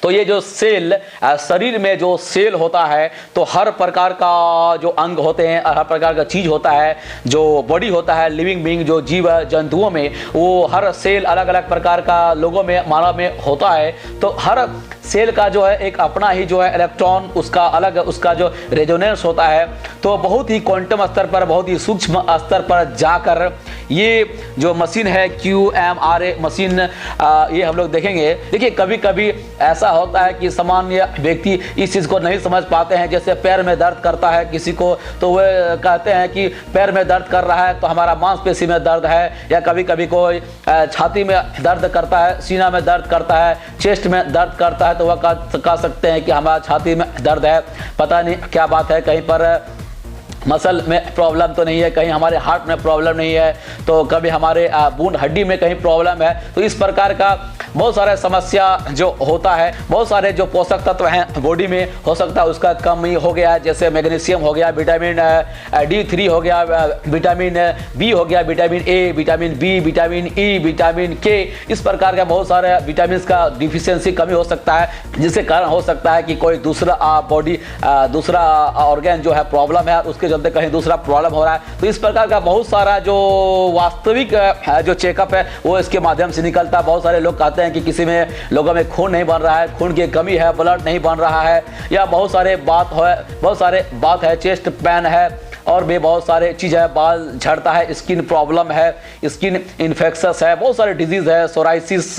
तो ये जो सेल शरीर में जो सेल होता है तो हर प्रकार का जो अंग होते हैं, हर प्रकार का चीज होता है, जो बॉडी होता है लिविंग बीइंग, जो जीव जंतुओं में, वो हर सेल अलग अलग प्रकार का लोगों में मानव में होता है। तो हर सेल का जो है एक अपना ही जो है इलेक्ट्रॉन, उसका अलग उसका जो रेजोनेंस होता है। तो बहुत ही क्वांटम स्तर पर, बहुत ही सूक्ष्म स्तर पर जाकर ये जो मशीन है QMRA मशीन, ये हम लोग देखेंगे। देखिए कभी कभी ऐसा होता है कि सामान्य व्यक्ति इस चीज़ को नहीं समझ पाते हैं। जैसे पैर में दर्द करता है किसी को, तो वह कहते हैं कि पैर में दर्द कर रहा है तो हमारा मांसपेशी में दर्द है, या कभी कभी कोई छाती में दर्द करता है, सीना में दर्द करता है, चेस्ट में दर्द करता है, तो वह कह सकते हैं कि हमारा छाती में दर्द है। पता नहीं क्या बात है, कहीं पर मसल में प्रॉब्लम तो नहीं है, कहीं हमारे हार्ट में प्रॉब्लम नहीं है, तो कभी हमारे बूंद हड्डी में कहीं प्रॉब्लम है। तो इस प्रकार का बहुत सारे समस्या जो होता है, बहुत सारे जो पोषक तत्व हैं बॉडी में, हो सकता है उसका कमी हो गया, जैसे मैग्नीशियम हो गया, विटामिन D3 हो गया, विटामिन B हो गया, vitamin A, vitamin B, vitamin E, vitamin K, इस प्रकार का बहुत सारे विटामिन का डिफिशियंसी कमी हो सकता है, जिसके कारण हो सकता है कि कोई दूसरा बॉडी दूसरा ऑर्गन जो है प्रॉब्लम है, उसके चलते कहीं दूसरा प्रॉब्लम हो रहा है। तो इस प्रकार का बहुत सारा जो वास्तविक जो चेकअप है वो इसके माध्यम से निकलता है। बहुत सारे लोग कहते हैं कि किसी में लोगों में खून नहीं बन रहा है, खून की कमी है, ब्लड नहीं बन रहा है, या बहुत सारे बात है, चेस्ट पेन है, और भी बहुत सारे चीज़ है, बाल झड़ता है, स्किन प्रॉब्लम है, स्किन इन्फेक्शस है, बहुत सारे डिजीज़ है, सोराइसिस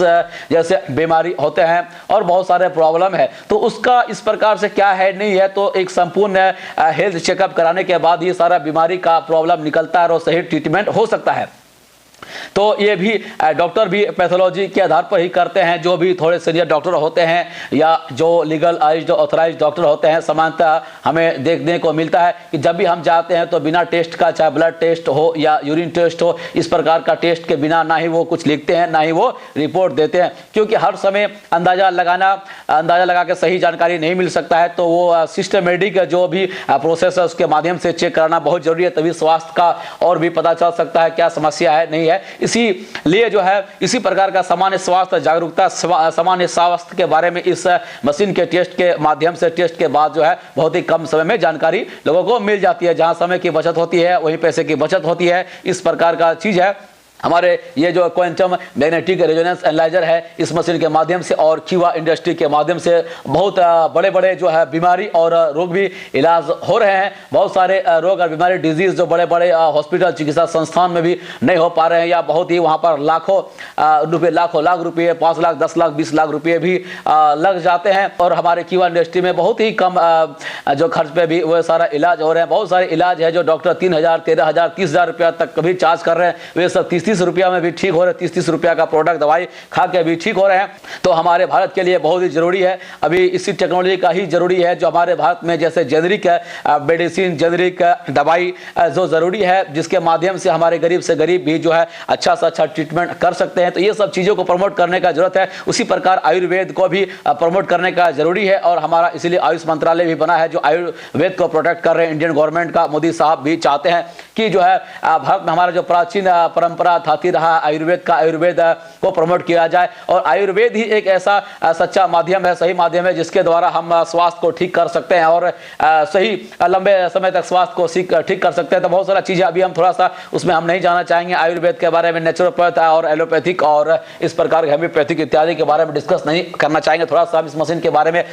जैसे बीमारी होते हैं, और बहुत सारे प्रॉब्लम है। तो उसका इस प्रकार से क्या है नहीं है, तो एक संपूर्ण हेल्थ चेकअप कराने के बाद ये सारा बीमारी का प्रॉब्लम निकलता है और सही ट्रीटमेंट हो सकता है। तो ये भी डॉक्टर भी पैथोलॉजी के आधार पर ही करते हैं, जो भी थोड़े सीनियर डॉक्टर होते हैं या जो लीगल ऑथराइज्ड डॉक्टर होते हैं। सामान्यतः हमें देखने को मिलता है कि जब भी हम जाते हैं तो बिना टेस्ट का, चाहे ब्लड टेस्ट हो या यूरिन टेस्ट हो, इस प्रकार का टेस्ट के बिना ना ही वो कुछ लिखते हैं, ना ही वो रिपोर्ट देते हैं, क्योंकि हर समय अंदाजा लगा के सही जानकारी नहीं मिल सकता है। तो वो सिस्टमेटिक जो भी प्रोसेस है उसके माध्यम से चेक कराना बहुत जरूरी है, तभी स्वास्थ्य का और भी पता चल सकता है क्या समस्या है नहीं है। इसीलिए जो है इसी प्रकार का सामान्य स्वास्थ्य जागरूकता, सामान्य स्वास्थ्य के बारे में इस मशीन के टेस्ट के माध्यम से, टेस्ट के बाद जो है बहुत ही कम समय में जानकारी लोगों को मिल जाती है। जहां समय की बचत होती है वहीं पैसे की बचत होती है। इस प्रकार का चीज है हमारे ये जो क्वांटम मैग्नेटिक रेजोनेंस एनालाइजर है, इस मशीन के माध्यम से और क्यूआ इंडस्ट्री के माध्यम से बहुत बड़े बड़े जो है बीमारी और रोग भी इलाज हो रहे हैं। बहुत सारे रोग और बीमारी डिजीज जो बड़े बड़े हॉस्पिटल चिकित्सा संस्थान में भी नहीं हो पा रहे हैं, या बहुत ही वहाँ पर लाखों लाख रुपये 5 लाख 10 लाख 20 लाख रुपये भी लग जाते हैं, और हमारे क्यूआ इंडस्ट्री में बहुत ही कम जो खर्च पे भी वो सारा इलाज हो रहे हैं। बहुत सारे इलाज है जो डॉक्टर 3,000 13,000 30,000 रुपया तक भी चार्ज कर रहे हैं, वे सब 30 रुपया में भी ठीक हो रहे हैं, 30 रुपया का प्रोडक्ट दवाई खा के भी ठीक हो रहे हैं। तो हमारे भारत के लिए बहुत ही जरूरी है, अभी इसी टेक्नोलॉजी का ही जरूरी है जो हमारे भारत में जैसे जेनरिक मेडिसिन, जेनरिक दवाई जो जरूरी है, जिसके माध्यम से हमारे गरीब से गरीब भी जो है अच्छा से अच्छा ट्रीटमेंट कर सकते हैं। तो ये सब चीज़ों को प्रमोट करने का जरूरत है। उसी प्रकार आयुर्वेद को भी प्रमोट करने का जरूरी है, और हमारा इसलिए आयुष मंत्रालय भी बना है जो आयुर्वेद को प्रोटेक्ट कर रहे हैं। इंडियन गवर्नमेंट का मोदी साहब भी चाहते हैं कि जो है भारत में हमारा जो प्राचीन परंपरा थाती रहा आयुर्वेद को प्रमोट किया जाए, और आयुर्वेद ही एक ऐसा सच्चा माध्यम है, सही माध्यम है, जिसके द्वारा हम स्वास्थ्य को ठीक कर सकते हैं और सही लंबे समय तक स्वास्थ्य को ठीक कर सकते हैं। तो बहुत सारा चीज़ें अभी हम थोड़ा सा उसमें हम नहीं जाना चाहेंगे आयुर्वेद के बारे में, नेचुरोपैथ और एलोपैथिक और इस प्रकार के होम्योपैथिक इत्यादि के बारे में डिस्कस नहीं करना चाहेंगे। थोड़ा सा हम इस मशीन के बारे में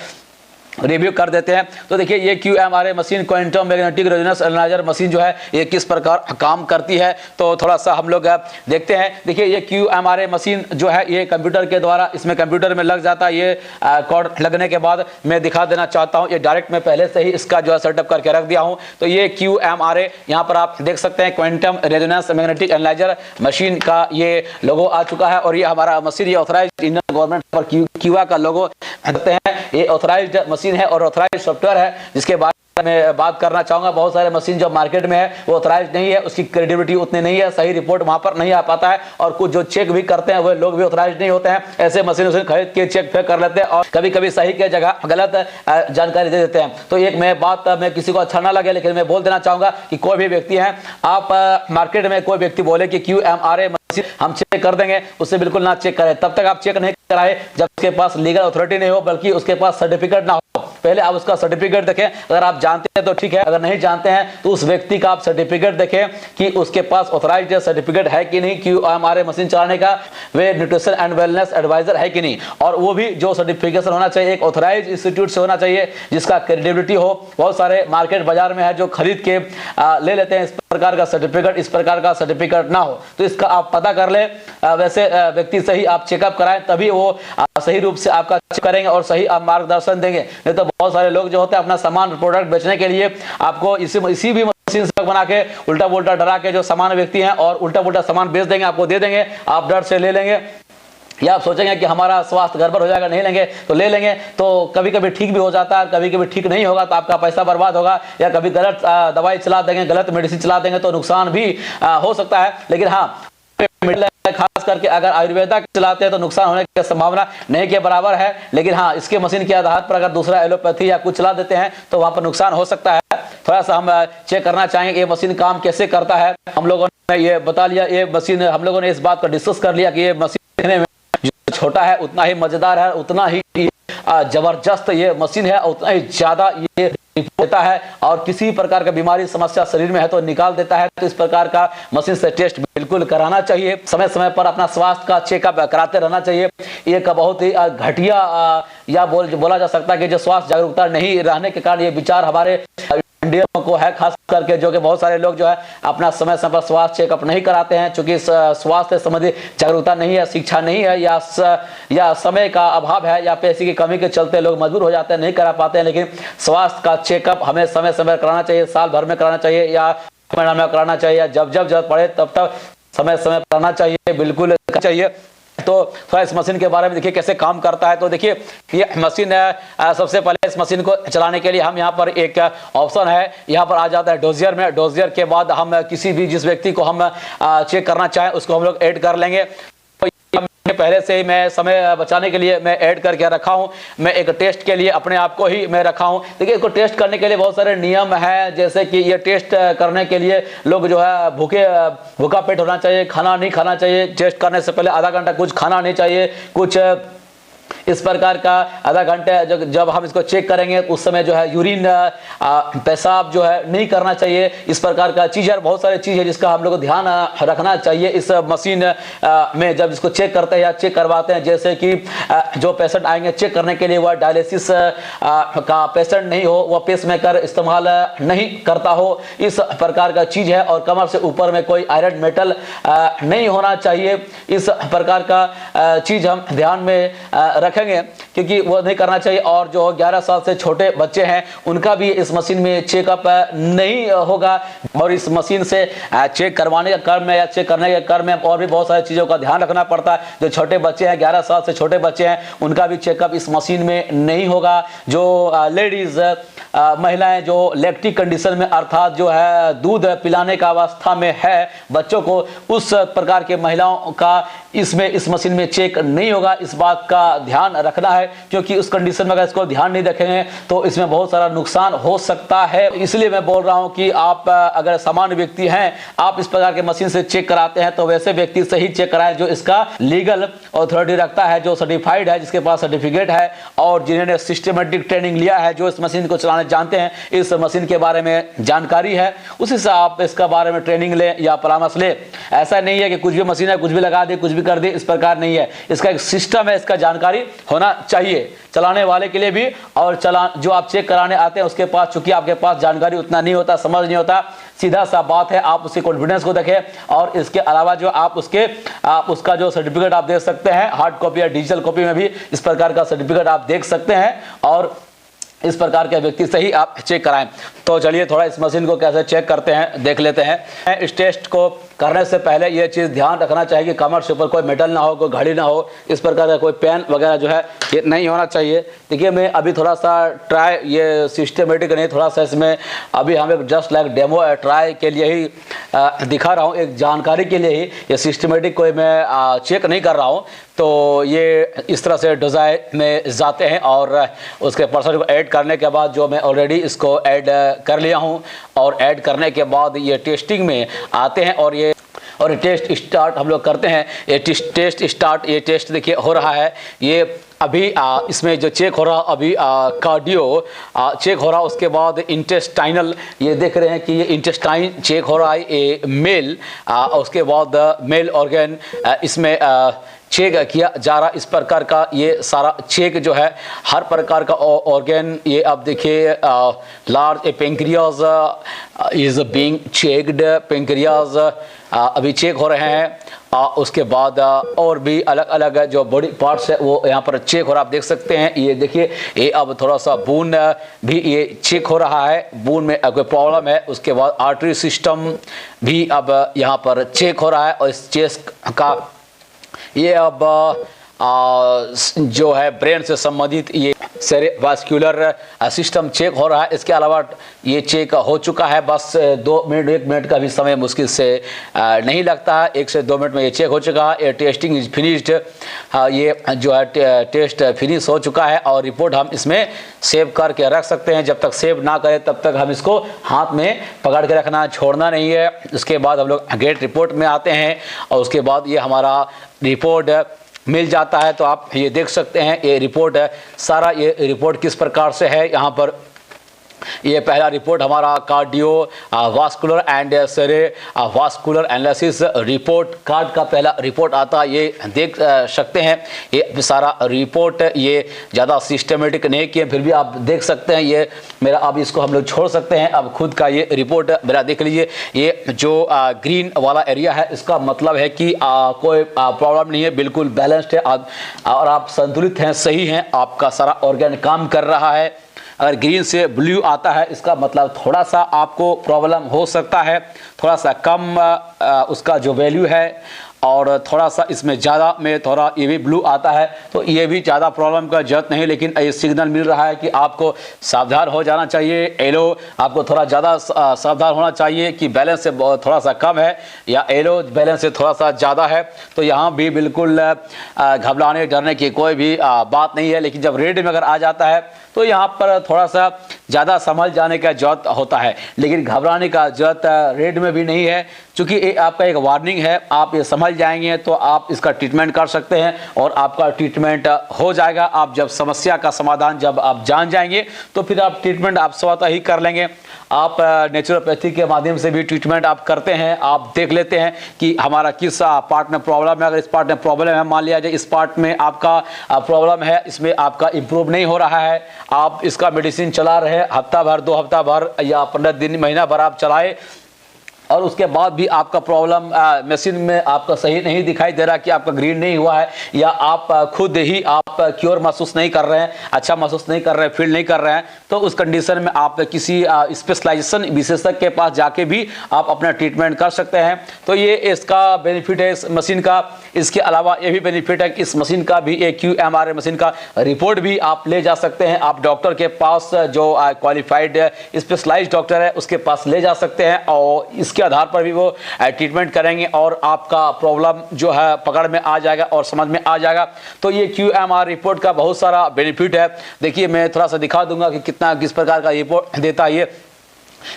रिव्यू कर देते हैं। तो देखिए ये QMRA machine, quantum magnetic resonance analyser machine जो है ये किस प्रकार काम करती है, तो थोड़ा सा हम लोग देखते हैं। देखिए ये QMRA मशीन जो है ये कंप्यूटर के द्वारा, इसमें कंप्यूटर में लग जाता है। ये कॉर्ड लगने के बाद मैं दिखा देना चाहता हूँ, ये डायरेक्ट मैं पहले से ही इसका जो है सेटअप करके रख दिया हूँ। तो ये QMRA यहाँ पर आप देख सकते हैं, quantum resonance magnetic analyser machine का ये लोगो आ चुका है, और ये हमारा मशीन ये ऑथराइज्ड इंडियन गवर्नमेंट पर क्यूआ का लोगो रखते हैं। ये ऑथराइज्ड मशीन है और ऑथराइज्ड सॉफ्टवेयर है, जिसके बारे में बात करना चाहूंगा। बहुत सारे मशीन जो मार्केट में है वो ऑथराइज्ड नहीं है, उसकी क्रेडिबिलिटी उतनी नहीं है, सही रिपोर्ट वहां पर नहीं आ पाता है, और कुछ जो चेक भी करते हैं वो लोग भी ऑथराइज्ड नहीं होते हैं। ऐसे मशीन खरीद के चेक पे कर लेते हैं और कभी कभी सही के जगह गलत जानकारी दे देते हैं। तो एक मैं किसी को अच्छा ना लगे, लेकिन मैं बोल देना चाहूंगा कि कोई भी व्यक्ति है, आप मार्केट में कोई व्यक्ति बोले कि QMRA मशीन हम चेक कर देंगे, उससे बिल्कुल ना चेक करें। तब तक आप चेक नहीं कराए जब उसके पास लीगल अथॉरिटी नहीं हो, बल्कि उसके पास सर्टिफिकेट ना हो। पहले आप उसका सर्टिफिकेट देखें, अगर आप जानते हैं तो ठीक है, अगर नहीं जानते हैं तो उस व्यक्ति का आप सर्टिफिकेट देखें कि उसके पास ऑथराइज्ड सर्टिफिकेट है कि नहीं, कि हमारे मशीन चलाने का वे न्यूट्रिशन एंड वेलनेस एडवाइजर है कि नहीं। और वो भी जो सर्टिफिकेशन होना चाहिए एक ऑथराइज्ड इंस्टीट्यूट से होना चाहिए जिसका क्रेडिबिलिटी हो। बहुत सारे मार्केट बाजार में है जो खरीद के ले लेते हैं इस प्रकार का सर्टिफिकेट, इस प्रकार का सर्टिफिकेट ना हो, तो इसका आप पता कर ले। वैसे व्यक्ति से ही आप चेकअप कराएं, तभी वो सही रूप से आपका चेक करेंगे और सही आप मार्गदर्शन देंगे। नहीं तो बहुत सारे लोग जो होते हैं अपना सामान प्रोडक्ट बेचने के लिए आपको इसी भी मशीन से बना के उल्टा पुल्टा डरा के जो सामान व्यक्ति हैं और उल्टा पुल्टा सामान बेच देंगे, आपको दे देंगे, आप डर से ले लेंगे, या आप सोचेंगे कि हमारा स्वास्थ्य गड़बड़ हो जाएगा, नहीं लेंगे तो ले लेंगे, तो कभी कभी ठीक भी हो जाता है, कभी कभी ठीक नहीं होगा तो आपका पैसा बर्बाद होगा, या कभी गलत दवाई चला देंगे, गलत मेडिसिन चला देंगे तो नुकसान भी हो सकता है। लेकिन हाँ, खास करके अगर आयुर्वेदा चलाते हैं तो नुकसान होने की संभावना नहीं के बराबर है। लेकिन हाँ, इसके मशीन के आधार पर अगर दूसरा एलोपैथी या कुछ चला देते हैं तो वहां पर नुकसान हो सकता है। थोड़ा सा हम चेक करना चाहेंगे ये मशीन काम कैसे करता है। हम लोगों ने ये बता लिया, ये मशीन हम लोगों ने इस बात को डिस्कस कर लिया कि ये मशीन देखने में छोटा है उतना ही मजेदार है, उतना ही जबरदस्त ये मशीन है, उतना ही ज्यादा ये देता है, और किसी प्रकार का बीमारी समस्या शरीर में है तो निकाल देता है। तो इस प्रकार का मशीन से टेस्ट बिल्कुल कराना चाहिए, समय समय पर अपना स्वास्थ्य का चेकअप कराते रहना चाहिए। एक बहुत ही घटिया या बोला जा सकता है कि जो स्वास्थ्य जागरूकता नहीं रहने के कारण ये विचार हमारे इंडिया को है, खास करके जो कि बहुत सारे लोग जो है अपना समय समय पर स्वास्थ्य चेकअप नहीं कराते हैं, क्योंकि स्वास्थ्य संबंधी जागरूकता नहीं है, शिक्षा नहीं है, या समय का अभाव है, या पैसे की कमी के चलते लोग मजबूर हो जाते हैं, नहीं करा पाते हैं। लेकिन स्वास्थ्य का चेकअप हमें समय समय कराना चाहिए, साल भर में कराना चाहिए या महीना में कराना चाहिए, या जब जरूरत पड़े तब तक समय समय कराना चाहिए, बिल्कुल चाहिए। तो थोड़ा इस मशीन के बारे में देखिए कैसे काम करता है। तो देखिए ये मशीन है, सबसे पहले इस मशीन को चलाने के लिए हम यहाँ पर एक ऑप्शन है, यहाँ पर आ जाता है डोजियर में। डोजियर के बाद हम किसी भी जिस व्यक्ति को हम चेक करना चाहें उसको हम लोग ऐड कर लेंगे। पहले से ही मैं समय बचाने के लिए मैं ऐड करके रखा हूं, मैं एक टेस्ट के लिए अपने आप को ही मैं रखा हूं। देखिए इसको टेस्ट करने के लिए बहुत सारे नियम हैं, जैसे कि ये टेस्ट करने के लिए लोग जो है भूखा पेट होना चाहिए, खाना नहीं खाना चाहिए, टेस्ट करने से पहले आधा घंटा कुछ खाना नहीं चाहिए, कुछ इस प्रकार का आधा घंटे जब हम इसको चेक करेंगे उस समय जो है यूरिन पेशाब जो है नहीं करना चाहिए। इस प्रकार का चीज़ है, बहुत सारी चीज़ है जिसका हम लोग को ध्यान रखना चाहिए इस मशीन में जब इसको चेक करते हैं या चेक करवाते हैं। जैसे कि जो पेशेंट आएंगे चेक करने के लिए वह डायलिसिस का पेशेंट नहीं हो, वह पेसमेकर इस्तेमाल नहीं करता हो, इस प्रकार का चीज़ है। और कमर से ऊपर में कोई आयरन मेटल नहीं होना चाहिए, इस प्रकार का चीज़ हम ध्यान में रखेंगे क्योंकि वो नहीं करना चाहिए। और जो 11 साल से छोटे बच्चे हैं उनका भी इस मशीन में चेकअप नहीं होगा। और इस मशीन से चेक करवाने का क्रम में या चेक करने के क्रम में और भी बहुत सारी चीज़ों का ध्यान रखना पड़ता है। जो छोटे बच्चे हैं 11 साल से छोटे बच्चे हैं उनका भी चेकअप इस मशीन में नहीं होगा। जो लेडीज महिलाएं जो लैक्टिक कंडीशन में अर्थात जो है दूध पिलाने का अवस्था में है बच्चों को, उस प्रकार के महिलाओं का इसमें इस मशीन में चेक नहीं होगा। इस बात का ध्यान रखना है क्योंकि उस कंडीशन में अगर इसको ध्यान नहीं रखेंगे तो इसमें बहुत सारा नुकसान हो सकता है। इसलिए मैं बोल रहा हूं कि आप अगर सामान्य व्यक्ति हैं, आप इस प्रकार के मशीन से चेक कराते हैं तो वैसे व्यक्ति से ही चेक कराएं जो इसका लीगल अथॉरिटी रखता है, जो सर्टिफाइड है, जिसके पास सर्टिफिकेट है और जिन्होंने सिस्टमेटिक ट्रेनिंग लिया है, जो इस मशीन को चलाने जानते हैं, इस मशीन के बारे में जानकारी है, उसी से आप इसका बारे में ट्रेनिंग लें या परामर्श लें। ऐसा नहीं है कि कुछ भी मशीन है कुछ भी लगा दे कुछ भी कर दे, इस प्रकार नहीं है। इसका एक सिस्टम है, इसका जानकारी होना चाहिए चलाने वाले के लिए भी और जो आप चेक कराने आते हैं उसके पास, चूंकि आपके पास जानकारी उतना नहीं होता, समझ नहीं होता, सीधा सा बात है आप उसके कॉन्फिडेंस को देखें। और इसके अलावा जो आप उसका जो सर्टिफिकेट आप देख सकते हैं, हार्ड कॉपी या डिजिटल कॉपी में भी इस प्रकार का सर्टिफिकेट आप देख सकते हैं और इस प्रकार के व्यक्ति से ही आप चेक कराएं। तो चलिए थोड़ा इस मशीन को कैसे चेक करते हैं देख लेते हैं। इस टेस्ट को करने से पहले यह चीज़ ध्यान रखना चाहिए कि कमर से ऊपर कोई मेटल ना हो, कोई घड़ी ना हो, इस प्रकार का कोई पेन वगैरह जो है ये नहीं होना चाहिए। देखिए मैं अभी थोड़ा सा ट्राई, ये सिस्टमेटिक नहीं, थोड़ा सा इसमें अभी हम एक जस्ट लाइक डेमो ट्राई के लिए ही दिखा रहा हूँ, एक जानकारी के लिए ही, ये सिस्टमेटिक कोई मैं चेक नहीं कर रहा हूँ। तो ये इस तरह से डिज़ाइन में जाते हैं और उसके परसेंट को ऐड करने के बाद जो मैं ऑलरेडी इसको ऐड कर लिया हूँ और ऐड करने के बाद ये टेस्टिंग में आते हैं और टेस्ट स्टार्ट हम लोग करते हैं। ये टेस्ट स्टार्ट, ये टेस्ट देखिए हो रहा है। ये अभी इसमें जो चेक हो रहा अभी कार्डियो चेक हो रहा, उसके बाद इंटेस्टाइनल, ये देख रहे हैं कि ये इंटेस्टाइन चेक हो रहा है, ये मेल, उसके बाद मेल ऑर्गन इसमें चेक किया जा रहा। इस प्रकार का ये सारा चेक जो है हर प्रकार का ऑर्गन, ये अब देखिए large pancreas is being checked, pancreas अभी चेक हो रहे हैं। उसके बाद और भी अलग अलग जो बॉडी पार्ट्स है वो यहाँ पर चेक हो रहा, आप देख सकते हैं। ये देखिए ये अब थोड़ा सा बून भी ये चेक हो रहा है, बून में कोई प्रॉब्लम है। उसके बाद आर्टरी सिस्टम भी अब यहाँ पर चेक हो रहा है। और इस चेस्ट का ये अब जो है ब्रेन से संबंधित ये सेरेब्रोवास्कुलर सिस्टम चेक हो रहा है। इसके अलावा ये चेक हो चुका है, बस 2 मिनट 1 मिनट का भी समय मुश्किल से नहीं लगता है, 1 से 2 मिनट में ये चेक हो चुका है। ये टेस्टिंग इज फिनिश्ड, ये जो है टेस्ट फिनिश हो चुका है और रिपोर्ट हम इसमें सेव करके रख सकते हैं। जब तक सेव ना करें तब तक हम इसको हाथ में पकड़ के रखना, छोड़ना नहीं है। उसके बाद हम लोग गेट रिपोर्ट में आते हैं और उसके बाद ये हमारा रिपोर्ट मिल जाता है। तो आप ये देख सकते हैं ये रिपोर्ट है, सारा ये रिपोर्ट किस प्रकार से है। यहाँ पर ये पहला रिपोर्ट हमारा cardio vascular and cerebrovascular analysis report card का पहला रिपोर्ट आता है, ये देख सकते हैं। ये सारा रिपोर्ट ये ज़्यादा सिस्टमेटिक नहीं किए, फिर भी आप देख सकते हैं। ये मेरा, अब इसको हम लोग छोड़ सकते हैं। अब खुद का ये रिपोर्ट मेरा देख लीजिए। ये जो ग्रीन वाला एरिया है इसका मतलब है कि कोई प्रॉब्लम नहीं है, बिल्कुल बैलेंस्ड है और आप संतुलित हैं, सही हैं, आपका सारा ऑर्गन काम कर रहा है। अगर ग्रीन से ब्लू आता है इसका मतलब थोड़ा सा आपको प्रॉब्लम हो सकता है, थोड़ा सा कम उसका जो वैल्यू है, और थोड़ा सा इसमें ज़्यादा में थोड़ा ये भी ब्लू आता है तो ये भी ज़्यादा प्रॉब्लम का जरूरत नहीं। लेकिन ये सिग्नल मिल रहा है कि आपको सावधान हो जाना चाहिए। येलो आपको थोड़ा ज़्यादा सावधान होना चाहिए कि बैलेंस से थोड़ा सा कम है, या येलो बैलेंस से थोड़ा सा ज़्यादा है। तो यहाँ भी बिल्कुल घबराने डरने की कोई भी बात नहीं है। लेकिन जब रेड में अगर आ जाता है तो यहाँ पर थोड़ा सा ज़्यादा संभल जाने का जरूरत होता है, लेकिन घबराने का जरूरत रेड में भी नहीं है, क्योंकि ये आपका एक वार्निंग है। आप ये समझ जाएंगे तो आप इसका ट्रीटमेंट कर सकते हैं और आपका ट्रीटमेंट हो जाएगा। आप जब समस्या का समाधान जब आप जान जाएंगे तो फिर आप ट्रीटमेंट आप स्वतः ही कर लेंगे। आप नेचुरोपैथी के माध्यम से भी ट्रीटमेंट आप करते हैं, आप देख लेते हैं कि हमारा किस पार्ट में प्रॉब्लम है। अगर इस पार्ट में प्रॉब्लम है, मान लिया जाए इस पार्ट में आपका प्रॉब्लम है, इसमें आपका इम्प्रूव नहीं हो रहा है, आप इसका मेडिसिन चला रहे हैं, हफ्ता भर 2 हफ्ता भर या 15 दिन महीना भर आप चलाए और उसके बाद भी आपका प्रॉब्लम मशीन में आपका सही नहीं दिखाई दे रहा कि आपका ग्रीन नहीं हुआ है, या आप खुद ही आप क्योर महसूस नहीं कर रहे हैं, अच्छा महसूस नहीं कर रहे हैं, फील नहीं कर रहे हैं, तो उस कंडीशन में आप किसी स्पेशलाइजेशन विशेषज्ञ के पास जाके भी आप अपना ट्रीटमेंट कर सकते हैं। तो ये इसका बेनिफिट है इस मशीन का। इसके अलावा ये भी बेनिफिट है कि इस मशीन का भी एक QMRA मशीन का रिपोर्ट भी आप ले जा सकते हैं। आप डॉक्टर के पास जो क्वालिफाइड स्पेशलाइज्ड डॉक्टर है उसके पास ले जा सकते हैं और इसके आधार पर भी वो ट्रीटमेंट करेंगे और आपका प्रॉब्लम जो है पकड़ में आ जाएगा और समझ में आ जाएगा। तो ये QMR रिपोर्ट का बहुत सारा बेनिफिट है। देखिए मैं थोड़ा सा दिखा दूंगा कि किस प्रकार का रिपोर्ट देता है ये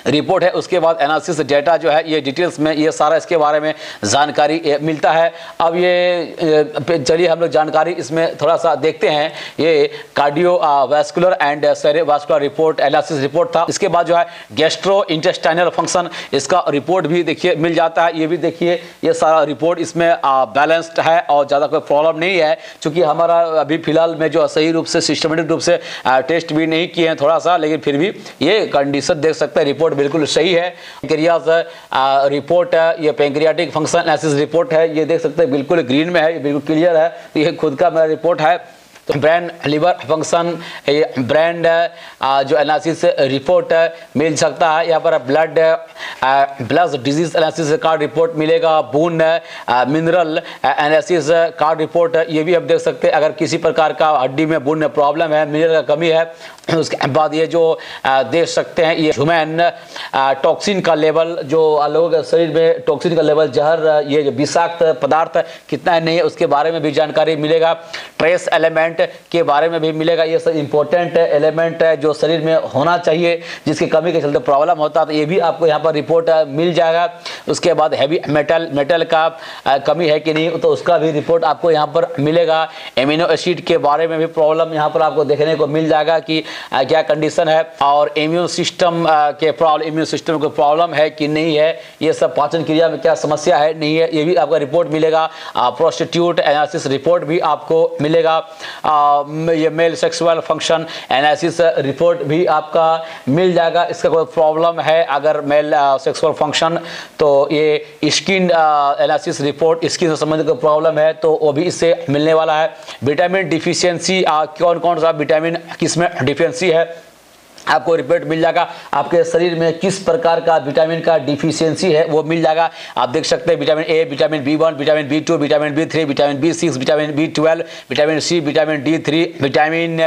रिपोर्ट है। उसके बाद एनालिसिस डेटा जो है ये डिटेल्स में ये सारा इसके बारे में जानकारी मिलता है। अब ये चलिए हम लोग जानकारी इसमें थोड़ा सा देखते हैं। ये cardio vascular and cerebrovascular report analysis report था। इसके बाद जो है गैस्ट्रो इंटेस्टाइनल फंक्शन, इसका रिपोर्ट भी देखिए मिल जाता है। ये भी देखिए ये सारा रिपोर्ट इसमें बैलेंस्ड है और ज़्यादा कोई प्रॉब्लम नहीं है, क्योंकि हमारा अभी फिलहाल में जो सही रूप से सिस्टमेटिक रूप से टेस्ट भी नहीं किए हैं थोड़ा सा, लेकिन फिर भी ये कंडीशन देख सकते हैं, रिपोर्ट बिल्कुल सही है। पेंक्रियाज रिपोर्ट है, ये पेंक्रियाटिक फंक्शन एनालिसिस रिपोर्ट है, ये देख सकते हैं बिल्कुल ग्रीन में है, ये बिल्कुल क्लियर है। तो ये खुद का मेरा रिपोर्ट है। तो ब्रेन लिवर फंक्शन ब्रेन जो एनालिसिस रिपोर्ट मिल सकता है। यहाँ पर blood disease analysis card report मिलेगा। बून मिनरल एनालिसिस कार्ड रिपोर्ट ये भी आप देख सकते हैं। अगर किसी प्रकार का हड्डी में बून में प्रॉब्लम है, मिनरल का कमी है, उसके बाद ये जो देख सकते हैं ये ह्यूमन टॉक्सिन का लेवल, जो लोग शरीर में टॉक्सिन का लेवल, जहर, ये जो विषाक्त पदार्थ कितना है नहीं है उसके बारे में भी जानकारी मिलेगा। ट्रेस एलिमेंट एलिमेंट के बारे में भी मिलेगा। ये सब इंपॉर्टेंट एलिमेंट है जो शरीर में होना चाहिए, जिसकी कमी के चलते प्रॉब्लम होता है, तो ये भी आपको यहाँ पर रिपोर्ट मिल जाएगा। उसके बाद हैवी मेटल का कमी है कि नहीं, तो उसका भी रिपोर्ट आपको यहाँ पर मिलेगा। एमिनो एसिड के बारे में भी प्रॉब्लम यहाँ पर आपको देखने को मिल जाएगा कि क्या कंडीशन है, और इम्यून सिस्टम को प्रॉब्लम है कि नहीं है, ये सब पाचन क्रिया में क्या समस्या है नहीं है, ये भी आपका रिपोर्ट मिलेगा। प्रोस्टिट्यूट एनालिसिस रिपोर्ट भी आपको मिलेगा। ये male sexual function analysis report भी आपका मिल जाएगा। इसका कोई प्रॉब्लम है अगर मेल सेक्सुअल फंक्शन, तो ये स्किन एनालिसिस रिपोर्ट, स्किन से संबंधित कोई प्रॉब्लम है तो वो भी इससे मिलने वाला है। विटामिन डिफिशियंसी, कौन कौन सा विटामिन किसमें डिफिशियंसी है, आपको रिपोर्ट मिल जाएगा। आपके शरीर में किस प्रकार का विटामिन का डिफिशियंसी है वो मिल जाएगा। आप देख सकते हैं vitamin A, vitamin B1, vitamin B2, vitamin B3, vitamin B6, vitamin B12, vitamin C, vitamin D3, vitamin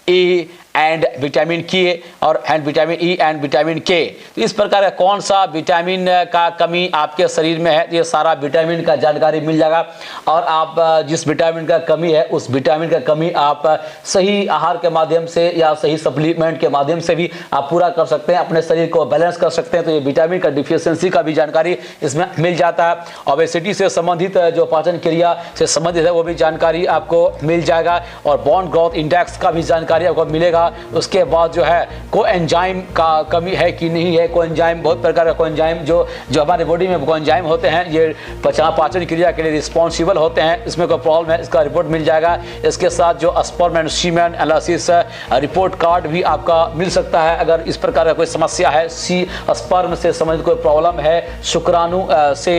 E and vitamin के और विटामिन ई एंड विटामिन के। तो इस प्रकार का कौन सा विटामिन का कमी आपके शरीर में है, ये सारा विटामिन का जानकारी मिल जाएगा। और आप जिस विटामिन का कमी है उस विटामिन का कमी आप सही आहार के माध्यम से या सही सप्लीमेंट के माध्यम से भी आप पूरा कर सकते हैं, अपने शरीर को बैलेंस कर सकते हैं। तो ये विटामिन का डिफिशियंसी का भी जानकारी इसमें मिल जाता है। ओबेसिटी से संबंधित जो पाचन क्रिया से संबंधित है वो भी जानकारी आपको मिल जाएगा, और बोन ग्रोथ इंडेक्स का भी जानकारी आपको मिलेगा। उसके बाद जो है कोएंजाइम का कमी है कि नहीं है। कोएंजाइम, बहुत प्रकार का कोएंजाइम जो हमारे बॉडी में कोएंजाइम होते हैं, ये पाचन क्रिया के लिए रिस्पॉन्सिबल होते हैं, इसमें कोई प्रॉब्लम है इसका रिपोर्ट मिल जाएगा। इसके साथ जो sperm and semen analysis report card भी आपका मिल सकता है अगर इस प्रकार का कोई समस्या है। स्पर्म से संबंधित कोई प्रॉब्लम है, शुक्राणु से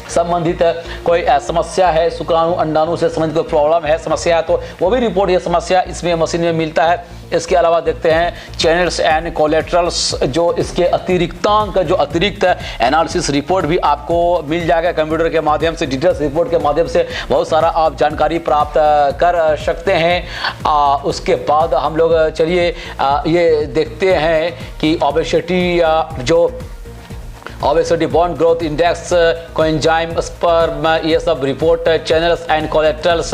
संबंधित कोई समस्या है, शुक्राणु अंडाणु से संबंधित कोई प्रॉब्लम है, समस्या है, तो वो भी रिपोर्ट, ये समस्या इसमें मशीन में मिलता है। इसके अलावा देखते हैं चैनल्स एंड कोलेट्रल्स, जो इसके अतिरिक्तांक, जो अतिरिक्त एनालिसिस रिपोर्ट भी आपको मिल जाएगा कंप्यूटर के माध्यम से, डिटेल्स रिपोर्ट के माध्यम से बहुत सारा आप जानकारी प्राप्त कर सकते हैं। उसके बाद हम लोग चलिए ये देखते हैं कि obesity, bone growth index, coenzyme, sperm, ये सब report, channels and collaterals,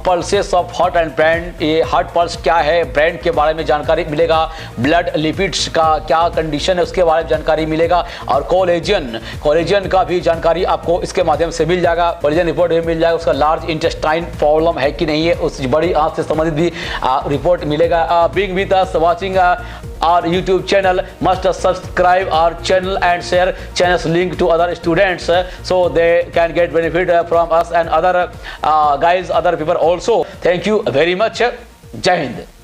pulses of heart and brain, ये हार्ट पल्स क्या है, ब्रेन के बारे में जानकारी मिलेगा। ब्लड लिपिड्स का क्या कंडीशन है उसके बारे में जानकारी मिलेगा। और कोलेजन का भी जानकारी आपको इसके माध्यम से मिल जाएगा। कोलेजन रिपोर्ट भी मिल जाएगा। उसका लार्ज इंटेस्टाइन प्रॉब्लम है कि नहीं है, उस बड़ी आंत से संबंधित भी रिपोर्ट मिलेगा। Being with us, watching our YouTube channel, must subscribe our channel and share channel's link to other students so they can get benefit from us and other guys, other people also. Thank you very much. Jai Hind.